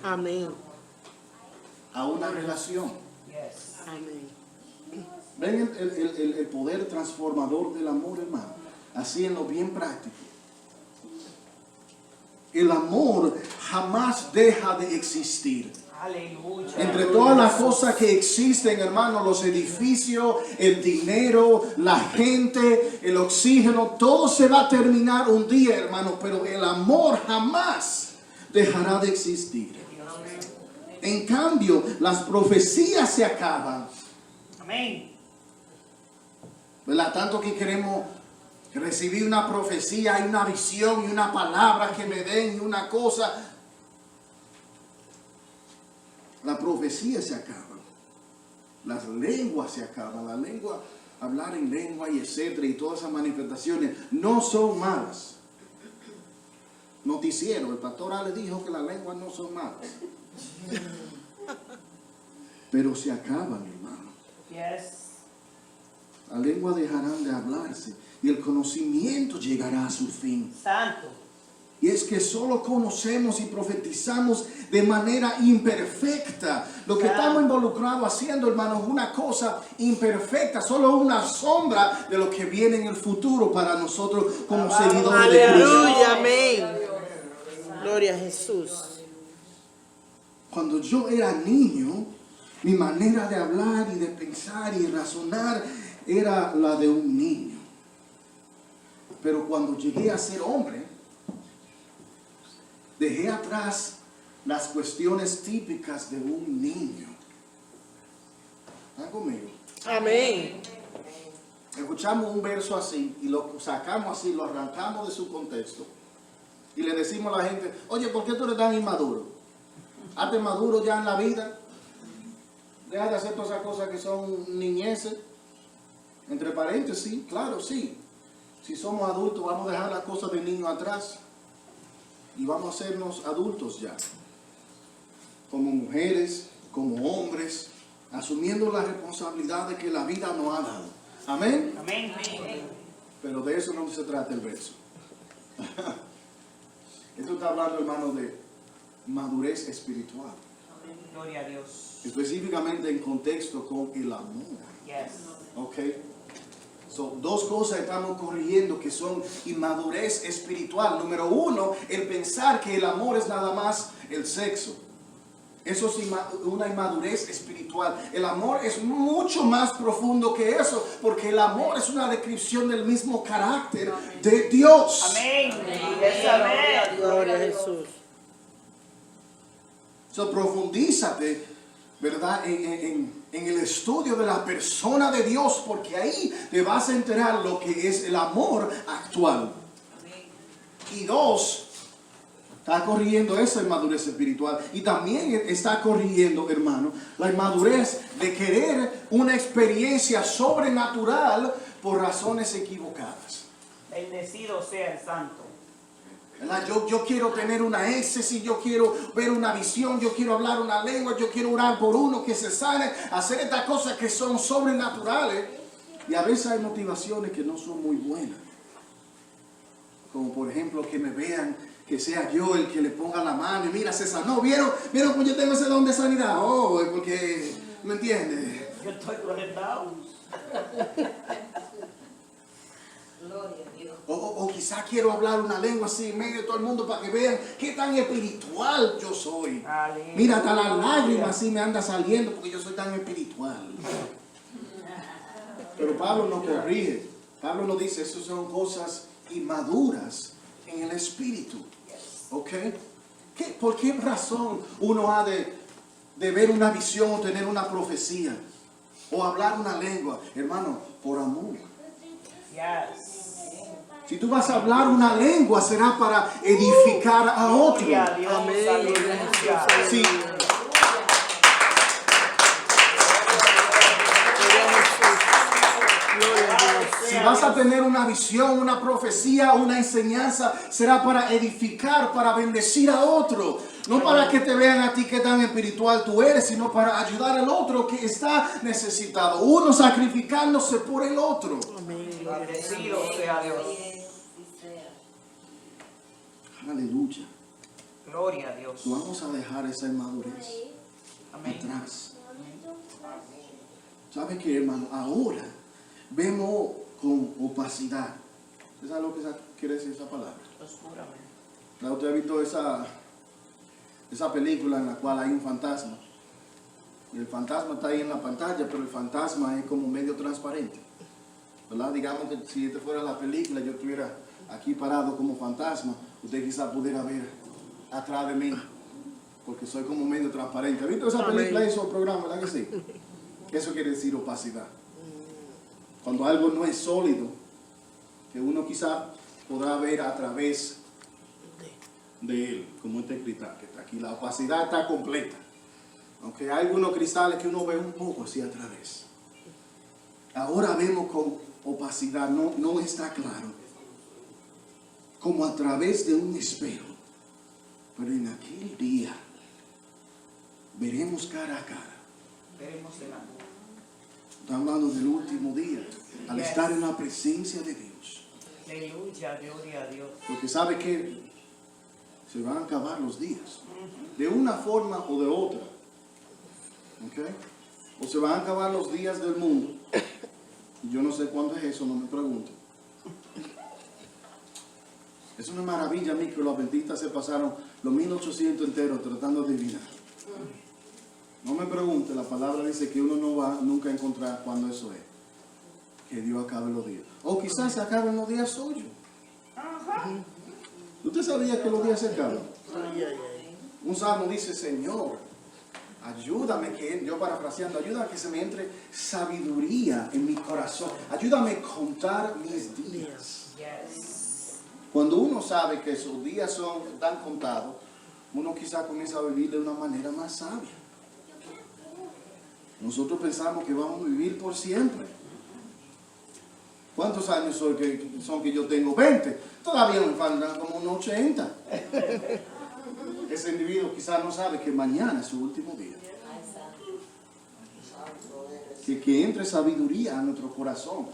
Amén. a una relación. Yes. Amén. ¿Ven el poder transformador del amor, hermano? Así en lo bien práctico. El amor jamás deja de existir. Aleluya. Entre todas las cosas que existen, hermano, los edificios, el dinero, la gente, el oxígeno, todo se va a terminar un día, hermano, pero el amor jamás dejará de existir. En cambio, las profecías se acaban, Amén. ¿verdad? Tanto que queremos recibir una profecía y una visión y una palabra que me den y una cosa. La profecía se acaba, las lenguas se acaban, la lengua, hablar en lengua y etcétera, y todas esas manifestaciones no son malas. Noticiero, el pastor Ale dijo que las lenguas no son malas. pero se acaban, hermano. Yes. La lengua dejarán de hablarse y el conocimiento llegará a su fin. Santo. Y es que solo conocemos y profetizamos de manera imperfecta. Lo que estamos involucrados haciendo, hermano, es una cosa imperfecta, solo una sombra de lo que viene en el futuro para nosotros como seguidores de Cristo. Aleluya, amén. Gloria a Jesús. Cuando yo era niño, mi manera de hablar y de pensar y razonar era la de un niño. Pero cuando llegué a ser hombre, dejé atrás las cuestiones típicas de un niño. ¿Están conmigo? Amén. Escuchamos un verso así y lo sacamos así, lo arrancamos de su contexto y le decimos a la gente, oye, ¿por qué tú eres tan inmaduro? Hazte maduro ya en la vida. Deja de hacer todas esas cosas que son niñeces. Entre paréntesis, sí, claro, sí. Si somos adultos, vamos a dejar las cosas de niño atrás y vamos a hacernos adultos ya. Como mujeres, como hombres, asumiendo la responsabilidad de que la vida nos ha dado. Amén. Amén. Pero de eso no se trata el verso. Esto está hablando, hermano, de madurez espiritual. Gloria a Dios. Específicamente en contexto con el amor. Yes. Ok. So, dos cosas estamos corrigiendo que son inmadurez espiritual. Número uno, el pensar que el amor es nada más el sexo. Eso es una inmadurez espiritual. El amor es mucho más profundo que eso, porque el amor es una descripción del mismo carácter de Dios. Amén. Yes, amén. Gloria a Jesús. So, profundízate, ¿verdad? En el estudio de la persona de Dios, porque ahí te vas a enterar lo que es el amor actual. Y dos, está corrigiendo esa inmadurez espiritual. Y también está corrigiendo, hermano, la inmadurez de querer una experiencia sobrenatural por razones equivocadas. Bendecido sea el Santo. ¿Verdad? Yo quiero tener una éxtasis, yo quiero ver una visión, yo quiero hablar una lengua, yo quiero orar por uno que se sane, hacer estas cosas que son sobrenaturales. Y a veces hay motivaciones que no son muy buenas. Como por ejemplo que me vean, que sea yo el que le ponga la mano y mira, se sanó. ¿Vieron que yo tengo ese don de sanidad? Oh, es porque, ¿me entiendes? Yo estoy conectado. O quizá quiero hablar una lengua así en medio de todo el mundo para que vean qué tan espiritual yo soy. Aleluya. Mira, hasta las lágrimas así me anda saliendo porque yo soy tan espiritual. Pero Pablo no corrige. Pablo nos dice, esas son cosas inmaduras en el espíritu. ¿Ok? ¿Por qué razón uno ha de ver una visión o tener una profecía? O hablar una lengua. Hermano, por amor. Yes. Si tú vas a hablar una lengua, será para edificar a otro. Gloria a Dios. Amén. Aleluya. Sí. Si vas a tener una visión, una profecía, una enseñanza, será para edificar, para bendecir a otro. No para que te vean a ti qué tan espiritual tú eres, sino para ayudar al otro que está necesitado. Uno sacrificándose por el otro. Bendecido sea Dios. Aleluya. Gloria a Dios. Vamos a dejar esa inmadurez Amén. atrás. ¿Sabe qué, hermano? Ahora vemos con opacidad. ¿Usted sabe lo que quiere decir esa palabra? Oscuramente. ¿Usted ha visto esa película en la cual hay un fantasma? Y el fantasma está ahí en la pantalla, pero el fantasma es como medio transparente. ¿Verdad? Digamos que si esta fuera la película, yo estuviera aquí parado como fantasma, usted quizás pudiera ver atrás de mí, porque soy como medio transparente. ¿Ha visto esa película y esos programas? ¿Verdad que sí? Eso quiere decir opacidad. Cuando algo no es sólido, que uno quizá podrá ver a través de él, como este cristal que está aquí. La opacidad está completa. Aunque hay algunos cristales que uno ve un poco así a través. Ahora vemos con opacidad, no está claro. Como a través de un espejo. Pero en aquel día veremos cara a cara. Veremos de la Está hablando del último día, al Yes. estar en la presencia de Dios. Aleluya, gloria a Dios. Porque sabe que se van a acabar los días, de una forma o de otra. ¿Ok? O se van a acabar los días del mundo. Y yo no sé cuándo es eso, no me pregunto. Es una maravilla a mí que los adventistas se pasaron los 1800 enteros tratando de adivinar. No me pregunte, la palabra dice que uno no va nunca a encontrar cuándo eso es. Que Dios acabe los días. O quizás se acaben los días suyos. ¿Usted sabía que los días se acaban? Ay, ay, ay. Un salmo dice, Señor, ayúdame, yo parafraseando, ayúdame que se me entre sabiduría en mi corazón. Ayúdame a contar mis días. Yes. Cuando uno sabe que sus días están contados, uno quizá comienza a vivir de una manera más sabia. Nosotros pensamos que vamos a vivir por siempre. ¿Cuántos años son que yo tengo? 20. Todavía me faltan como unos 80. Ese individuo quizás no sabe que mañana es su último día. Que entre sabiduría a nuestro corazón.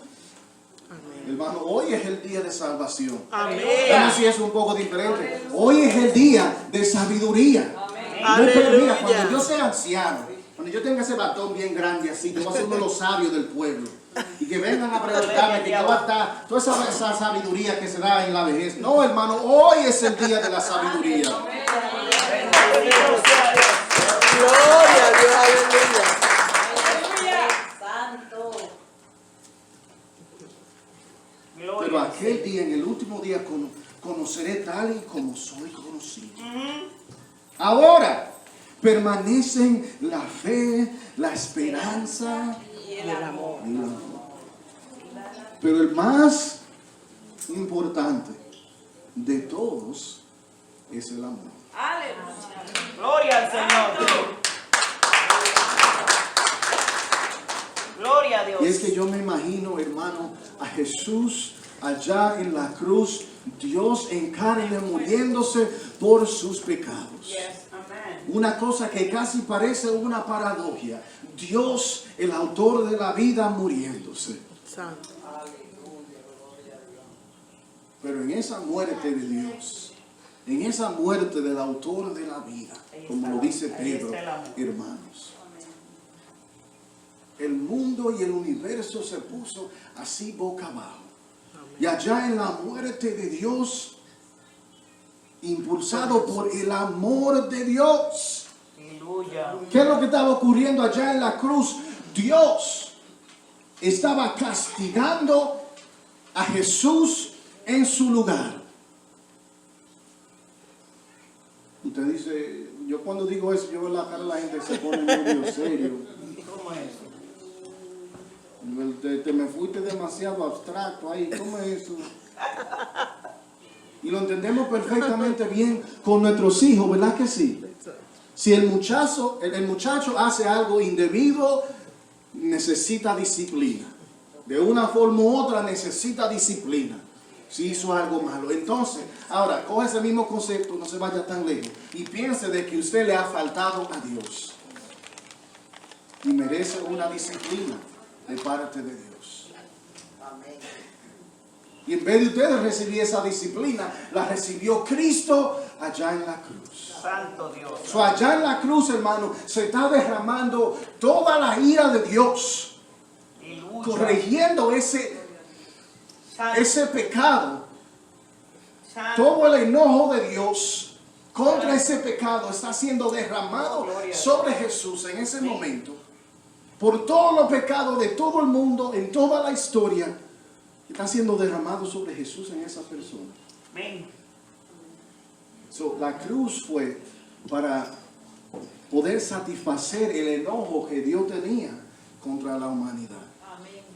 Hermano, hoy es el día de salvación. Amén. Bueno, si es un poco diferente. Hoy es el día de sabiduría. Pero mira, cuando yo sea anciano, cuando yo tenga ese batón bien grande así, yo voy a ser uno de los sabios del pueblo. Y que vengan a preguntarme que yo voy a estar toda esa sabiduría que se da en la vejez. No, hermano, hoy es el día de la sabiduría. Gloria a Dios, aleluya. Pero Gloria. aquel día, en el último día, conoceré tal y como soy conocido. Ahora, permanecen la fe, la esperanza Y el amor. y el amor. Pero el más importante de todos es el amor. Gloria al Señor. Gloria a Dios. Y es que yo me imagino, hermano, a Jesús allá en la cruz, Dios en carne muriéndose por sus pecados. Yes, amén. Una cosa que casi parece una paradoja. Dios, el autor de la vida, muriéndose. Santo. Pero en esa muerte de Dios, en esa muerte del autor de la vida, como lo dice Pedro, hermanos, el mundo y el universo se puso así boca abajo. Y allá en la muerte de Dios, impulsado por el amor de Dios, Aleluya. ¿qué es lo que estaba ocurriendo allá en la cruz? Dios estaba castigando a Jesús en su lugar. Usted dice, yo cuando digo eso, yo veo la cara de la gente que se pone medio serio. ¿Cómo es eso? Te me fuiste demasiado abstracto ahí, ¿cómo es eso? Y lo entendemos perfectamente bien con nuestros hijos, ¿verdad que sí? Si el muchacho hace algo indebido, necesita disciplina. De una forma u otra necesita disciplina. Si hizo algo malo. Entonces, ahora, coge ese mismo concepto, no se vaya tan lejos, y piense de que usted le ha faltado a Dios. Y merece una disciplina de parte de Dios. Y en vez de ustedes recibir esa disciplina, la recibió Cristo allá en la cruz. Santo Dios. So, allá en la cruz, hermano, se está derramando toda la ira de Dios, Aleluya. corrigiendo ese pecado. Santo. Todo el enojo de Dios contra ese pecado está siendo derramado sobre Jesús en ese momento. Por todos los pecados de todo el mundo, en toda la historia, está siendo derramado sobre Jesús en esa persona. Amén. So, la cruz fue para poder satisfacer el enojo que Dios tenía contra la humanidad.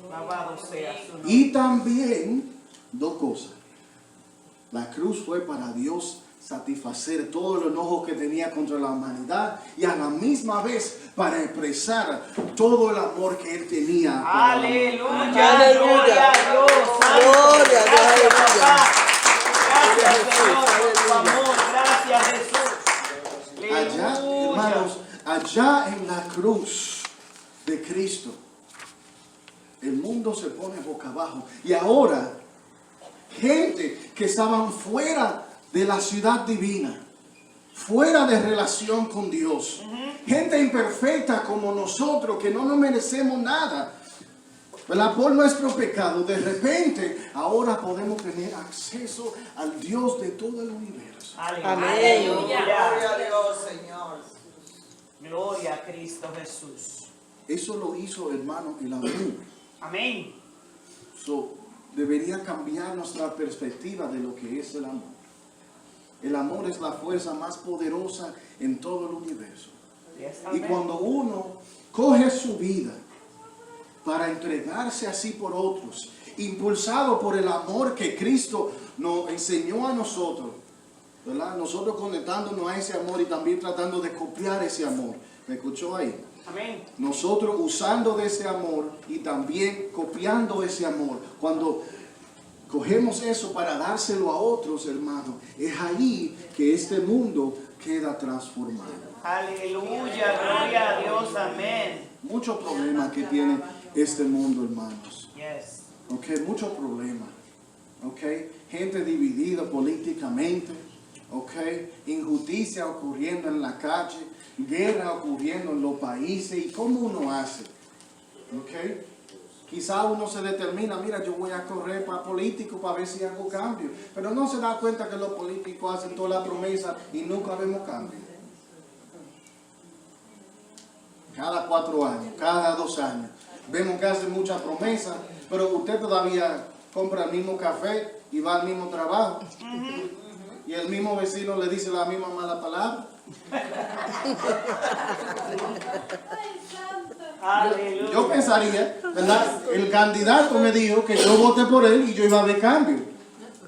Alabado sea su nombre. Y también, dos cosas. La cruz fue para Dios satisfacer todo el enojo que tenía contra la humanidad y a la misma vez para expresar todo el amor que Él tenía. Para la Aleluya. Aleluya. Gloria a Dios. Santo. Gloria a Dios, Gracias, aleluya. papá. Gracias, Jesús, Señor, por tu aleluya. amor. Gracias, Jesús. Allá, Aleluya. hermanos, allá en la cruz, de Cristo, el mundo se pone boca abajo. Y ahora, gente que estaban fuera de la ciudad divina, fuera de relación con Dios, gente imperfecta como nosotros, que no nos merecemos nada, ¿verdad? Por nuestro pecado, de repente, ahora podemos tener acceso al Dios de todo el universo. Amén. Gloria a Dios, Señor. Gloria a Cristo Jesús. Eso lo hizo, hermano, el amor. Amén. So, debería cambiar nuestra perspectiva de lo que es el amor. El amor es la fuerza más poderosa en todo el universo. Yes, Y amén. cuando uno coge su vida para entregarse así por otros, impulsado por el amor que Cristo nos enseñó a nosotros, ¿verdad? Nosotros conectándonos a ese amor y también tratando de copiar ese amor. ¿Me escuchó ahí? Amén. Nosotros usando de ese amor y también copiando ese amor. Cuando cogemos eso para dárselo a otros, hermanos, es ahí que este mundo queda transformado. Aleluya. Gloria a Dios. Amén. Muchos problemas que tiene este mundo, hermanos. Yes. Ok, muchos problemas. Ok, gente dividida políticamente. Ok, injusticia ocurriendo en la calle, guerra ocurriendo en los países. ¿Y cómo uno hace? Ok, quizá uno se determina, mira, yo voy a correr para político para ver si hago cambio. Pero no se da cuenta que los políticos hacen toda la promesa y nunca vemos cambio. Cada 4 años, cada 2 años. Vemos que hacen muchas promesas, pero usted todavía compra el mismo café y va al mismo trabajo. Y el mismo vecino le dice la misma mala palabra. Aleluya. Yo pensaría, ¿verdad? El candidato me dijo que yo voté por él y yo iba a ver cambio.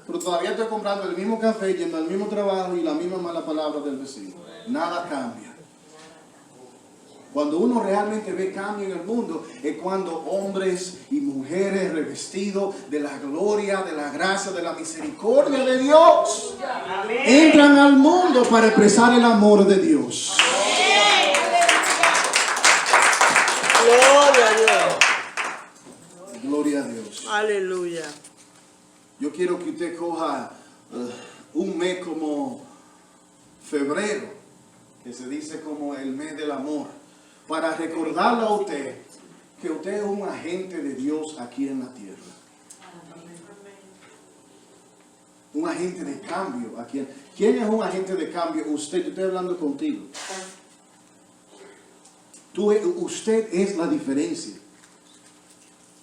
Pero todavía estoy comprando el mismo café, yendo al mismo trabajo y la misma mala palabra del vecino. Nada cambia. Cuando uno realmente ve cambio en el mundo, es cuando hombres y mujeres revestidos de la gloria, de la gracia, de la misericordia de Dios, Amén. entran al mundo para expresar el amor de Dios. Gloria a Dios. Gloria a Dios. Aleluya. Yo quiero que usted coja un mes como febrero, que se dice como el mes del amor, para recordarle a usted que usted es un agente de Dios aquí en la tierra. Un agente de cambio aquí. ¿Quién es un agente de cambio? Usted. Yo estoy hablando contigo. Usted es la diferencia.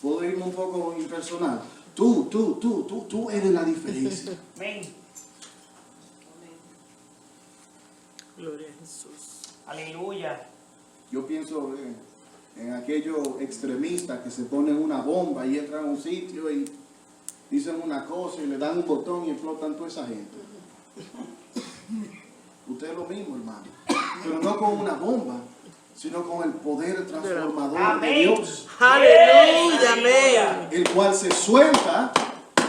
¿Puedo irme un poco impersonal? Tú eres la diferencia. Amén. Gloria a Jesús. Aleluya. Yo pienso en aquellos extremistas que se ponen una bomba y entran a un sitio y dicen una cosa y le dan un botón y explotan toda esa gente. Usted es lo mismo, hermano. Pero no con una bomba, sino con el poder transformador de Amén. Dios, Aleluya. Amén. el cual se suelta,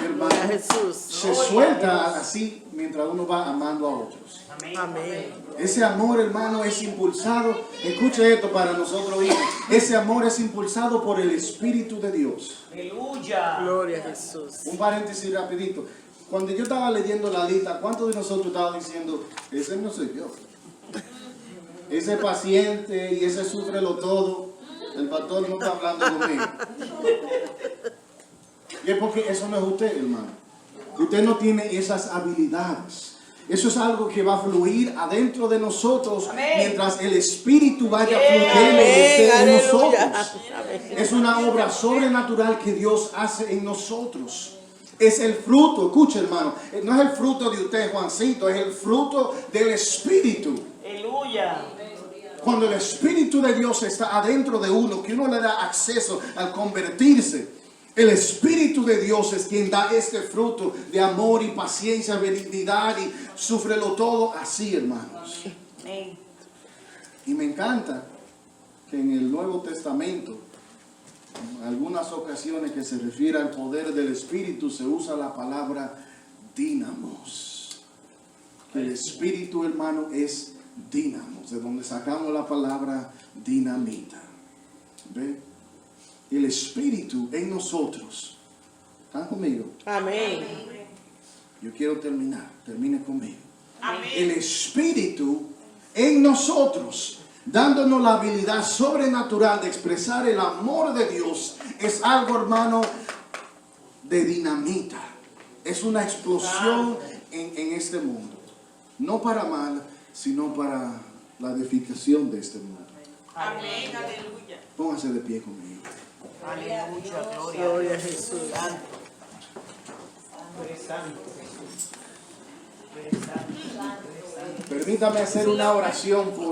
hermano, Gloria a Jesús. se suelta así mientras uno va amando a otros. Amén. Amén. Ese amor, hermano, es impulsado. Escuche esto para nosotros, hijos. Ese amor es impulsado por el Espíritu de Dios. Aleluya. Gloria a Jesús. Un paréntesis rapidito. Cuando yo estaba leyendo la lista, ¿cuántos de nosotros estaban diciendo, ese no soy yo? Ese paciente y ese súfrelo todo, el pastor no está hablando conmigo. Y es porque eso no es usted, hermano. Usted no tiene esas habilidades. Eso es algo que va a fluir adentro de nosotros. Amén. Mientras el Espíritu vaya fluyendo en Aleluya. nosotros. Amén. Es una obra sobrenatural que Dios hace en nosotros. Es el fruto, escuche, hermano, no es el fruto de usted, Juancito, es el fruto del Espíritu. Aleluya. Cuando el Espíritu de Dios está adentro de uno, que uno le da acceso al convertirse, el Espíritu de Dios es quien da este fruto de amor y paciencia, benignidad y súfrelo todo así, hermanos. Amén. Y me encanta que en el Nuevo Testamento, en algunas ocasiones que se refiere al poder del Espíritu, se usa la palabra dínamos. Que el Espíritu, hermano, es dínamos, de donde sacamos la palabra dinamita. ¿Ve? El Espíritu en nosotros. ¿Están conmigo? Amén. Yo quiero terminar. Termine conmigo. Amén. El Espíritu en nosotros, dándonos la habilidad sobrenatural de expresar el amor de Dios, es algo, hermano, de dinamita. Es una explosión en este mundo. No para mal, sino para la edificación de este mundo. Amén. Aleluya. Póngase de pie conmigo. Aleluya. Gloria a Jesús. Santo. Tú eres santo, Jesús. Tú eres santo. Tú eres santo. Permítame hacer una oración por